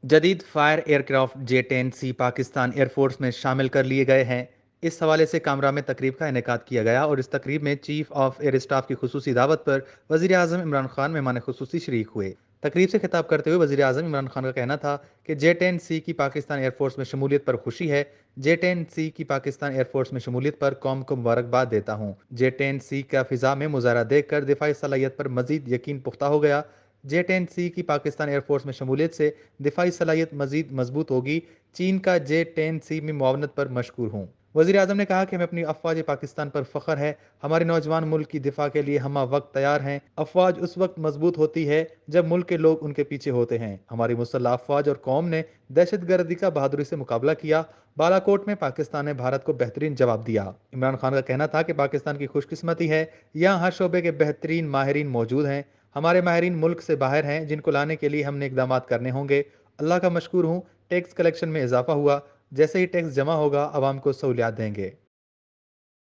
جدید fighter aircraft J-10C Pakistan air force میں شامل کر لیے گئے ہیں۔ اس حوالے سے کامرا میں تقریب کا انعقاد کیا گیا اور اس تقریب میں چیف آف ایئر اسٹاف کی خصوصی دعوت پر وزیر اعظم عمران خان مہمان خصوصی شریک ہوئے۔ تقریب سے خطاب کرتے ہوئے وزیر اعظم عمران خان کا کہنا تھا کہ J-10C کی پاکستان ایئر فورس میں شمولیت پر خوشی ہے۔ J-10C کی پاکستان ایئر فورس میں شمولیت پر قوم کو مبارکباد دیتا ہوں۔ J-10C کا فضا میں مظاہرہ دیکھ کر دفاعی صلاحیت پر مزید یقین پختہ ہو گیا۔ J-10C کی پاکستان ایئر فورس میں شمولیت سے دفاعی صلاحیت مزید مضبوط ہوگی۔ چین کا J-10C میں معاونت پر مشکور ہوں۔ وزیر اعظم نے کہا کہ ہمیں اپنی افواج پاکستان پر فخر ہے۔ ہمارے نوجوان ملک کی دفاع کے لیے ہمہ وقت تیار ہیں۔ افواج اس وقت مضبوط ہوتی ہے جب ملک کے لوگ ان کے پیچھے ہوتے ہیں۔ ہماری مسلح افواج اور قوم نے دہشت گردی کا بہادری سے مقابلہ کیا۔ بالا کوٹ میں پاکستان نے بھارت کو بہترین جواب دیا۔ عمران خان کا کہنا تھا کہ پاکستان کی خوش قسمتی ہے، یہاں ہر شعبے کے بہترین ماہرین موجود ہیں۔ ہمارے ماہرین ملک سے باہر ہیں جن کو لانے کے لیے ہم نے اقدامات کرنے ہوں گے۔ اللہ کا مشکور ہوں، ٹیکس کلیکشن میں اضافہ ہوا۔ جیسے ہی ٹیکس جمع ہوگا عوام کو سہولیات دیں گے۔